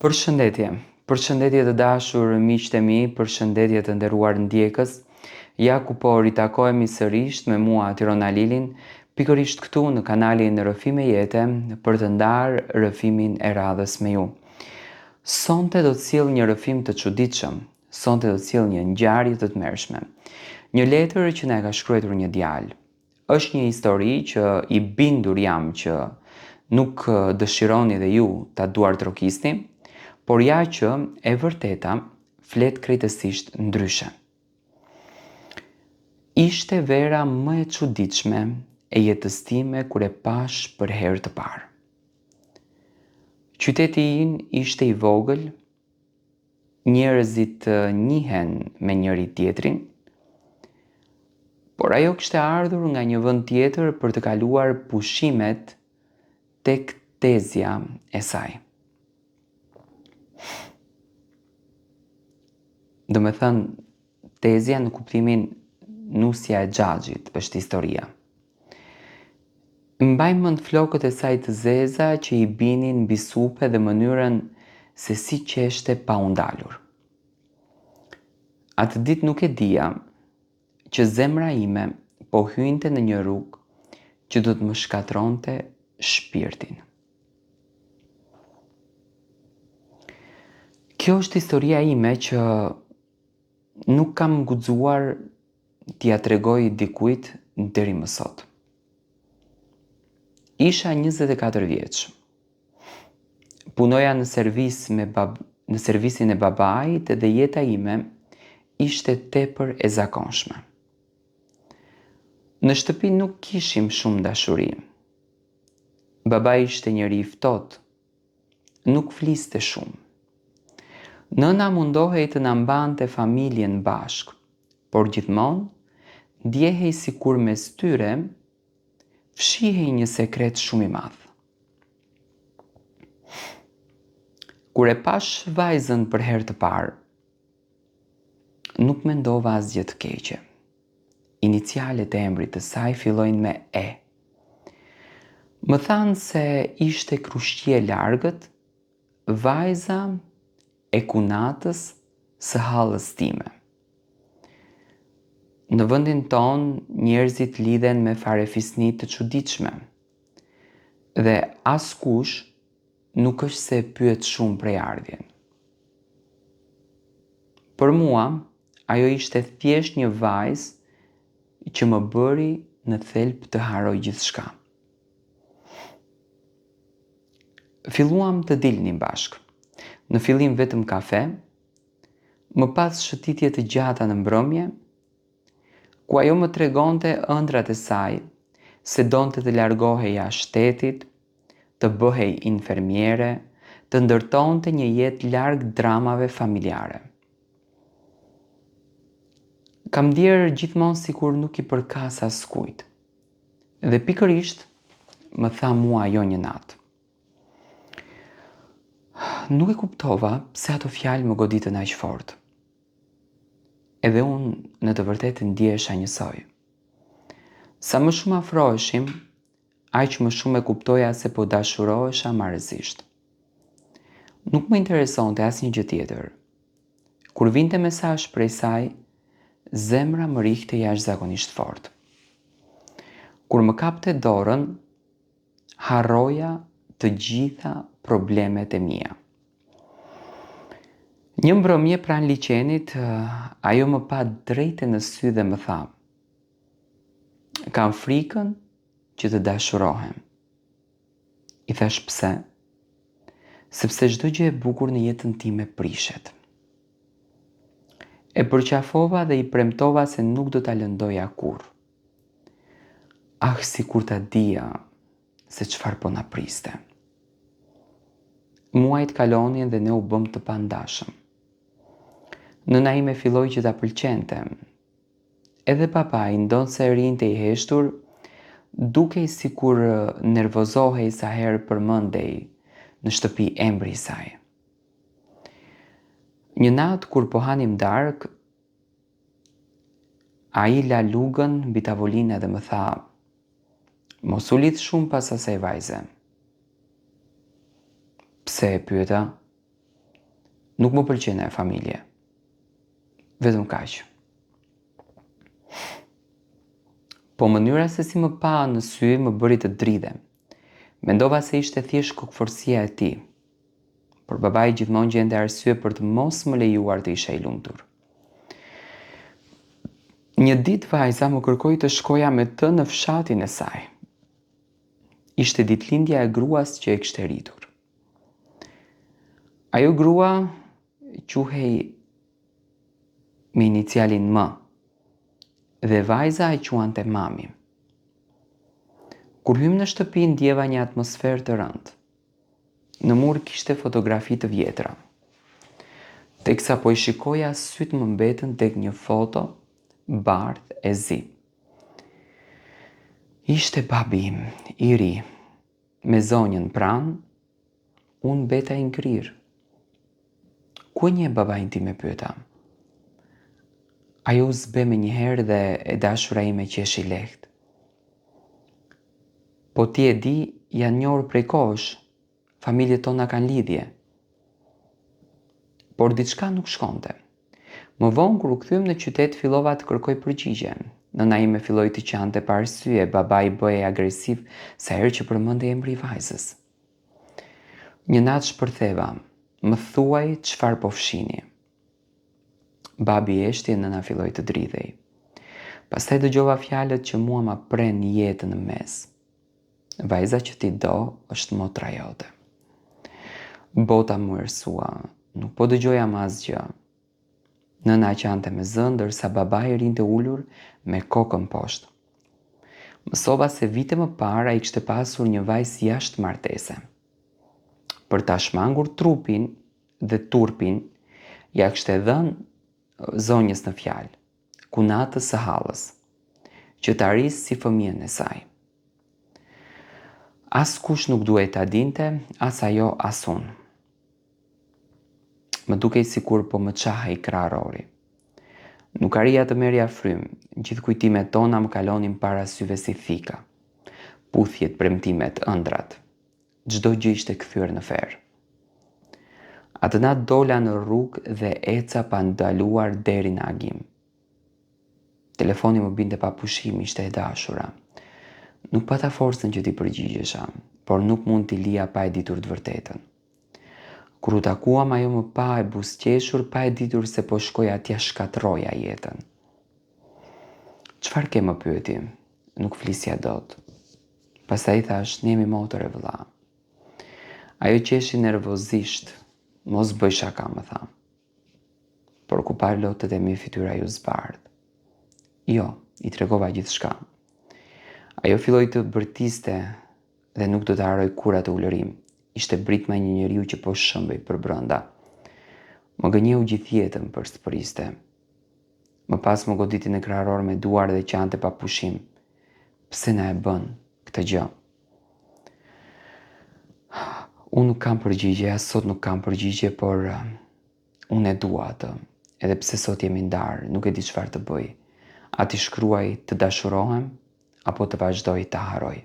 Përshëndetje, përshëndetje të dashur miqtë e mi, përshëndetje të nderuar ndjekës. Ja ku po ritakohemi sërish me mua Tirona Lilin, pikërisht këtu në kanalin Rrëfime Jete për të ndarë rrëfimin e radhës me ju. Sonte do të sjell një rrëfim të çuditshëm, sonte do të sjell një ngjarje të tmerrshme. Një letër që na e ka shkruar një djalë. Është një histori që i bindur jam që nuk dëshironi dhe ju ta duartrokisni, por ja që e vërteta flet krejtësisht ndryshe. Ishte vera më e çuditshme e jetës time kur e pash për herë të parë. Qyteti im ishte i vogël, njerëzit njihen me njëri tjetrin, por ajo kishte ardhur nga një vend tjetër për të kaluar pushimet tek tezja e saj. Do me thënë, tezja në kuptimin nusja e xhaxhit është historia. Mbaj mend flokët e saj të zeza që i binin mbi supe dhe mënyrën se si qeshte pa u ndalur. Atë ditë nuk e dija që zemra ime po hynte në një rrugë që do të më shkatronte shpirtin. Kjo është historia ime që nuk kam guxuar t'ia tregoj dikujt deri më sot. Isha 24 vjeç. Punoja në servisin e babait dhe jeta ime ishte tepër e zakonshme. Në shtëpi nuk kishim shumë dashuri. Babai ishte njëri i ftohtë, nuk fliste shumë. Nëna mundohej të na mbante familjen bashk, por gjithmonë ndjehej sikur mes tyre fshihej një sekret shumë i madh. Kur e pash vajzën për herë të parë, nuk mendova asgjë të keqe. Inicialet e emrit të saj fillojnë me E. Më thanë se ishte krushqie largët, vajza e kunatës së hallës time. Në vendin ton, njerëzit lidhen me farefisni të çuditshme dhe askush nuk është se e pyet shumë prej ardhjen. Për mua, ajo ishte thjesht një vajzë që më bëri në thelb të haroj gjithçka. Filluam të dilnim bashk. Në fillim vetëm kafe, më pas shëtitje të gjata në mbrëmje, ku ajo më tregonte ëndrat e saj, se donte të largohej jashtë shtetit, të bëhej infermiere, të ndërtonte një jetë larg dramave familjare. Kam ndjerë gjithmonë sikur nuk i përkas askujt. Dhe pikërisht më tha mua ajo një natë. Nuk e kuptova pse ato fjalë më goditën aq fort. Edhe unë në të vërtetë ndjesha njësoj. Sa më shumë afroheshim, aq më shumë e kuptoja se po dashurohesha marrëzisht. Nuk më interesonte asnjë gjë tjetër. Kur vinte mesazh prej saj, zemra më rihte jashtëzakonisht fort. Kur më kapte dorën, harroja të gjitha problemet e mia. Një mbrëmje pranë liçenit, ajo më pa drejtë në sy dhe më tha: "Kam frikën që të dashurohem." I thash pse? Sepse çdo gjë e bukur në jetën time prishet. E përqafova dhe i premtova se nuk do ta lëndoja kurrë. Ah, sikur ta dija se çfarë po na priste. Muajt kalonin dhe ne u bëm të pandashëm. Nëna ime filloi që ta pëlqente. Edhe papai ndonse rinte i heshtur, dukej sikur nervozohej sa herë përmendej në shtëpi emri i saj. Një natë kur po hanim darkë, ai la lugën mbi tavolinë dhe më tha: "Mos u lidh shumë pas asaj vajze." Pse, e pyeta? Nuk më pëlqen e familje. Vetëm kaq. Po mënyra se si më pa në sy më bëri të dridhem. Mendova se ishte thjesht kokëforsia e tij. Por babai gjithmonë gjente arsye për të mos më lejuar të isha i lumtur. Një ditë vajza më kërkoi të shkoja me të në fshatin e saj. Ishte ditëlindja e gruas që e kishte rritur. Ajo grua quhej me inicialin M dhe vajza e quante mami. Kur hym në shtëpi ndjeva një atmosferë të rëndë. Në mur kishte fotografi të vjetra. Teksa po I shikoja, sytë më mbetën tek një foto bardhë e zi. Ishte babi im, I ri, me zonjën pranë, unë beta I ngrirë. Ku një babain tim, e pyeta? Ajo u zbe me njëherë dhe e dashura ime qeshi lehtë. Po ti e di, janë njohur prej kohësh, familjet tona kanë lidhje. Por diçka nuk shkonte. Më vonë kur u kthyem në qytet fillova të kërkoj përgjigje. Nëna ime filloi të qante pa arsye, babai bëhej agresiv sa herë që përmendej emri I vajzës. Një natë shpërtheva, më thuaj çfarë po fshini. Babi eshti e nëna filloi të dridhej. Pastaj dëgjova fjalët që mua ma pren jetën në mes. Vajza që ti do është motra jote. Bota më ersua, nuk po dëgjoja më asgjë. Nëna qante me zë, ndërsa babai rinte ulur me kokën poshtë. Mësova se vite më parë ai kishte pasur një vajzë jashtë martese. Për ta shmangur trupin dhe turpin, ja kishte dhënë zonjës në fjalë, kunatës së hallës, që ta rrisë si fëmijën e saj. Askush nuk duhej ta dinte, as ajo as unë. Më dukej sikur po më çahej krahërori. Nuk arrija të merrja frymë, gjithë kujtimet tona më kalonin para syve si thika. Puthjet, premtimet, ëndrat. Çdo gjë ishte kthyer në ferë. Atë natë dola në rrugë dhe eca pa ndaluar deri në agim. Telefoni më binte pa pushim, ishte e dashura. Nuk pata forcën që t'i përgjigjesha, por nuk mund t'i lija pa e ditur të vërtetën. Kur u takuam, ajo më pa e buzëqeshur, pa e ditur se po shkoja t'ja shkatroja jetën. Çfarë ke, më pyeti? Nuk flisja dot. Pastaj thash, ne jemi motër e vëlla. Ajo qeshi nervozisht, mos bëj shaka, më tha. Por ku pa lotët e mi fytyra ju zbardh. Jo, I tregova gjithçka. Ajo filloi të bërtiste dhe nuk do të haroj kur atë ulërim. Ishte britma një njeriu që po shëmbej për brenda. Më gënjeu gjithë jetën për spëriste. Më pas më goditi në krahëror me duar dhe qante pa pushim. Pse na e bën këtë gjë? Unë nuk kam përgjigje, as sot nuk kam përgjigje, por unë e dua atë. Edhe pse sot jemi ndarë, nuk e di çfarë të bëj. A t'i shkruaj të dashurohem, apo të vazhdoj të haroj?